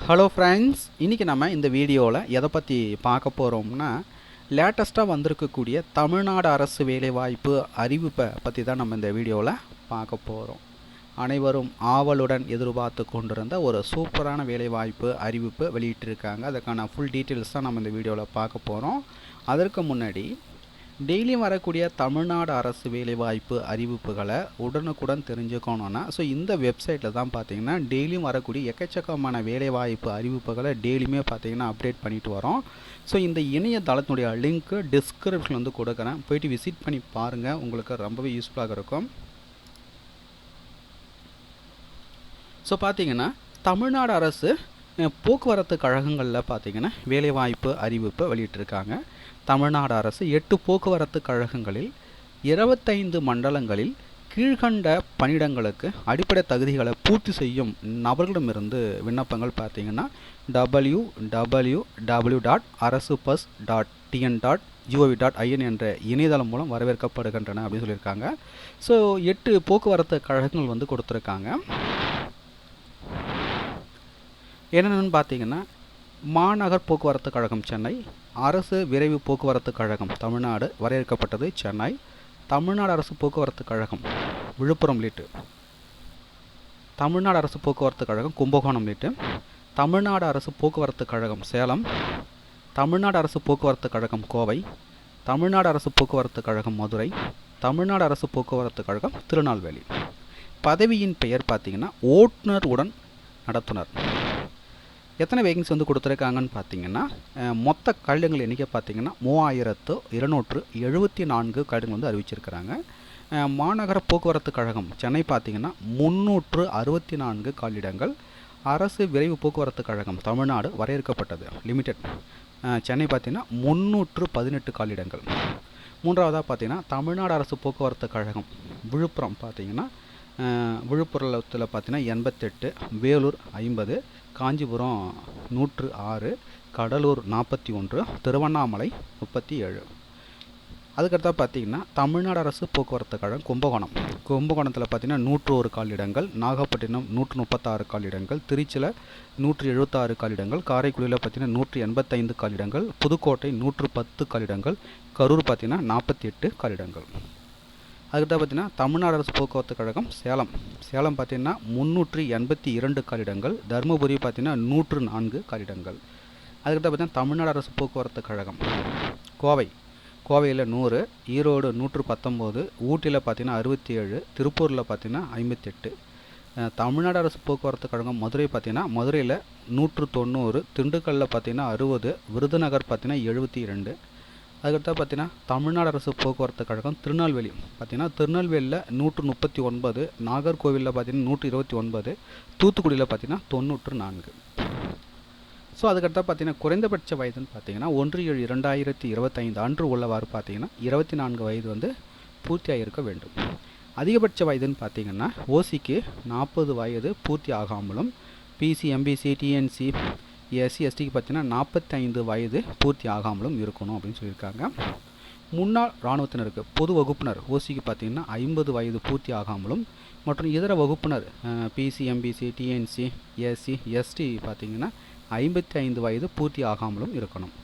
Hello friends, இன்றைக்கி நம்ம இந்த வீடியோவில் எதை பற்றி பார்க்க போகிறோம்னா, லேட்டஸ்ட்டாக வந்திருக்கக்கூடிய தமிழ்நாடு அரசு வேலைவாய்ப்பு அறிவிப்பை பற்றி தான் நம்ம இந்த வீடியோவில் பார்க்க போகிறோம். அனைவரும் ஆவலுடன் எதிர்பார்த்து கொண்டிருந்த ஒரு சூப்பரான வேலைவாய்ப்பு அறிவிப்பு வெளியிட்டிருக்காங்க. அதுக்கான ஃபுல் டீட்டெயில்ஸ் தான் நம்ம இந்த வீடியோவில் பார்க்க போகிறோம். அதற்கு முன்னாடி டெய்லியும் வரக்கூடிய தமிழ்நாடு அரசு வேலைவாய்ப்பு அறிவிப்புகளை உடனுக்குடன் தெரிஞ்சுக்கணுன்னா இந்த வெப்சைட்டில் தான் பார்த்தீங்கன்னா டெய்லியும் வரக்கூடிய எக்கச்சக்கமான வேலைவாய்ப்பு அறிவிப்புகளை டெய்லியுமே பார்த்தீங்கன்னா அப்டேட் பண்ணிட்டு வரோம். இந்த இணையதளத்தினுடைய லிங்க்கு டிஸ்கிரிப்ஷனில் வந்து கொடுக்குறேன், போயிட்டு விசிட் பண்ணி பாருங்கள், உங்களுக்கு ரொம்பவே யூஸ்ஃபுல்லாக இருக்கும். பார்த்தீங்கன்னா தமிழ்நாடு அரசு போக்குவரத்து கழகங்களில் பார்த்தீங்கன்னா வேலைவாய்ப்பு அறிவிப்பு வெளியிட்டிருக்காங்க. தமிழ்நாடு அரசு 8 போக்குவரத்து கழகங்களில் 25 மண்டலங்களில் கீழ்கண்ட பணியிடங்களுக்கு அடிப்படை தகுதிகளை பூர்த்தி செய்யும் நபர்களிடமிருந்து விண்ணப்பங்கள் பார்த்தீங்கன்னா www.arasubus.tn.gov.in என்ற இணையதளம் மூலம் வரவேற்கப்படுகின்றன அப்படின்னு சொல்லியிருக்காங்க. 8 போக்குவரத்து கழகங்கள் வந்து கொடுத்துருக்காங்க. என்னென்னு பார்த்தீங்கன்னா மாநகர் போக்குவரத்து கழகம் சென்னை, அரசு விரைவு போக்குவரத்து கழகம் தமிழ்நாடு வரையறுக்கப்பட்டது சென்னை, தமிழ்நாடு அரசு போக்குவரத்து கழகம் விழுப்புரம் லிட்டு, தமிழ்நாடு அரசு போக்குவரத்து கழகம் கும்பகோணம் லிட்டு, தமிழ்நாடு அரசு போக்குவரத்து கழகம் சேலம், தமிழ்நாடு அரசு போக்குவரத்து கழகம் கோவை, தமிழ்நாடு அரசு போக்குவரத்து கழகம் மதுரை, தமிழ்நாடு அரசு போக்குவரத்து கழகம் திருநெல்வேலி. பதவியின் பெயர் பார்த்தீங்கன்னா ஓட்டுநர் உடன் நடத்துனர். எத்தனை வேகன்சி வந்து கொடுத்துருக்காங்கன்னு பார்த்தீங்கன்னா மொத்த கட்டிடங்கள் எண்ணிக்கை பார்த்தீங்கன்னா 3274 கட்டிடங்கள் வந்து அறிவிச்சிருக்கிறாங்க. மாநகர போக்குவரத்து கழகம் சென்னை பார்த்தீங்கன்னா 364 காலிடங்கள், அரசு விரைவு போக்குவரத்து கழகம் தமிழ்நாடு வரையறுக்கப்பட்டது லிமிடெட் சென்னை பார்த்தீங்கன்னா 318 காலிடங்கள். மூன்றாவதாக பார்த்தீங்கன்னா தமிழ்நாடு அரசு போக்குவரத்து கழகம் விழுப்புரம் பார்த்தீங்கன்னா விழுப்புரத்தில் பார்த்தீங்கன்னா 88, வேலூர் 50, காஞ்சிபுரம் 106, கடலூர் 41, திருவண்ணாமலை 37. அதுக்கடுத்தா பார்த்தீங்கன்னா தமிழ்நாடு அரசு போக்குவரத்து கழகம் கும்பகோணத்தில் பார்த்தீங்கன்னா 101 காலிடங்கள், நாகப்பட்டினம் 136 காலிடங்கள், திருச்சியில் 176 காலிடங்கள், காரைக்குடியில் பார்த்தீங்கன்னா 185 காலிடங்கள், புதுக்கோட்டை 110 காலிடங்கள், கரூர் பார்த்தீங்கன்னா 48 காலிடங்கள். அதுக்கிட்ட பார்த்தீங்கன்னா தமிழ்நாடு அரசு போக்குவரத்து கழகம் சேலம் பார்த்தீங்கன்னா 382 காலிடங்கள், தருமபுரி பார்த்தீங்கன்னா 104 காலிடங்கள். அதுக்கிட்ட பார்த்தீங்கன்னா தமிழ்நாடு அரசு போக்குவரத்து கழகம் கோவையில் 100, ஈரோடு 119, ஊட்டியில் பார்த்தீங்கன்னா 67, திருப்பூரில் பார்த்தீங்கன்னா 58. தமிழ்நாடு அரசு போக்குவரத்து கழகம் மதுரை பார்த்தீங்கன்னா மதுரையில் 190, திண்டுக்கல்லில் பார்த்தீங்கன்னா 60, விருதுநகர் பார்த்தீங்கன்னா 72. அதுக்கடுத்து பார்த்தீங்கன்னா தமிழ்நாடு அரசு போக்குவரத்து கழகம் திருநெல்வேலி திருநெல்வேலியில் 139, நாகர்கோவிலில் பார்த்தீங்கன்னா 129, தூத்துக்குடியில் பார்த்தீங்கன்னா 94. அதுக்கடுத்து பார்த்தீங்கன்னா குறைந்தபட்ச வயதுன்னு பார்த்தீங்கன்னா 1/7/2025 அன்று உள்ளவாறு பார்த்தீங்கன்னா 24 வயது வந்து பூர்த்தியாக இருக்க வேண்டும். அதிகபட்ச வயதுன்னு பார்த்தீங்கன்னா ஓசிக்கு 40 வயது பூர்த்தி ஆகாமலும், பிசி, எம்பிசி, டிஎன்சி, எஸ்சி, எஸ்டிக்கு பார்த்தீங்கன்னா 45 வயது பூர்த்தி ஆகாமலும் இருக்கணும் அப்படின்னு சொல்லியிருக்காங்க. முன்னாள் இராணுவத்தினருக்கு பொது வகுப்பினர் ஓசிக்கு பார்த்தீங்கன்னா 50 வயது பூர்த்தி ஆகாமலும், மற்றும் இதர வகுப்பினர் BC, MBC, DNC, SC, ST பார்த்தீங்கன்னா 55 வயது பூர்த்தி ஆகாமலும் இருக்கணும்.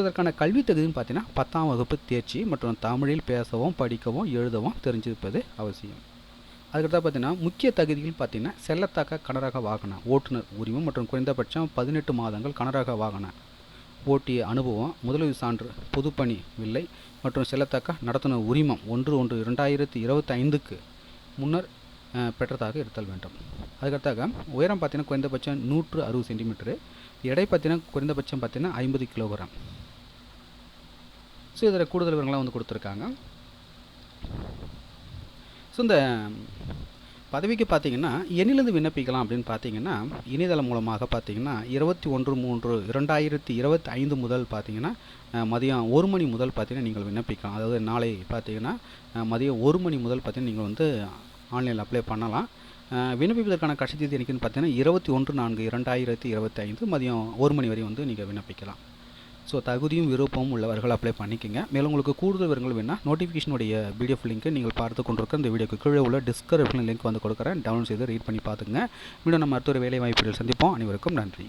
இதற்கான கல்வி தகுதின்னு பார்த்தீங்கன்னா 10ஆம் வகுப்பு தேர்ச்சி மற்றும் தமிழில் பேசவும் படிக்கவும் எழுதவும் தெரிஞ்சிருப்பது அவசியம். அதுக்கடுத்து பார்த்தீங்கன்னா முக்கிய தகுதிகள் பார்த்தீங்கன்னா செல்லத்தக்க கனரக வாகன ஓட்டுநர் உரிமம் மற்றும் குறைந்தபட்சம் 18 மாதங்கள் கனரக வாகன ஓட்டிய அனுபவம், முதலுதவி சான்று, பொதுப்பணி வில்லை மற்றும் செல்லத்தக்க நடத்துனர் உரிமம் 1/1/2025க்கு முன்னர் பெற்றதாக இருத்தல் வேண்டும். அதுக்கடுத்தாக உயரம் பார்த்தீங்கன்னா குறைந்தபட்சம் 160 சென்டிமீட்டரு, எடை பார்த்தீங்கன்னா குறைந்தபட்சம் பார்த்தீங்கன்னா 50 கிலோகிராம். இதில் கூடுதல் விவரங்கள்லாம் வந்து கொடுத்துருக்காங்க. இந்த பதவிக்கு பார்த்தீங்கன்னா எண்ணிலிருந்து விண்ணப்பிக்கலாம் அப்படின்னு பார்த்தீங்கன்னா இணையதளம் மூலமாக பார்த்தீங்கன்னா 21/3/2025 முதல் பார்த்தீங்கன்னா மதியம் 1 மணி முதல் பார்த்தீங்கன்னா நீங்கள் விண்ணப்பிக்கலாம். அதாவது நாளை பார்த்தீங்கன்னா மதியம் 1 மணி முதல் பார்த்தீங்கன்னா நீங்கள் வந்து ஆன்லைனில் அப்ளை பண்ணலாம். விண்ணப்பிப்பதற்கான கடைசி தேதி என்னைக்குன்னு பார்த்தீங்கன்னா 21/4/2025 மதியம் 1 மணி வரை வந்து நீங்கள் விண்ணப்பிக்கலாம். தகுதியும் விருப்பமும் உள்ளவர்கள் அப்ளை பண்ணிக்கங்க. மேலும் உங்களுக்கு கூடுதல் விவரங்கள் வேணா நோட்டிஃபிகேஷனுடைய பிடிஎஃப் லிங்க் நீங்கள் பார்த்து கொண்டிருக்க இந்த வீடியோக்கு கீழே உள்ள டிஸ்கிரிப்ஷன் லிங்க் வந்து கொடுக்குறேன், டவுன்லோட் செய்து ரீட் பண்ணி பார்த்துங்க. மீண்டும் நம்ம அடுத்த ஒரு வேலை வாய்ப்புகள் சந்திப்போம். அனைவருக்கும் நன்றி.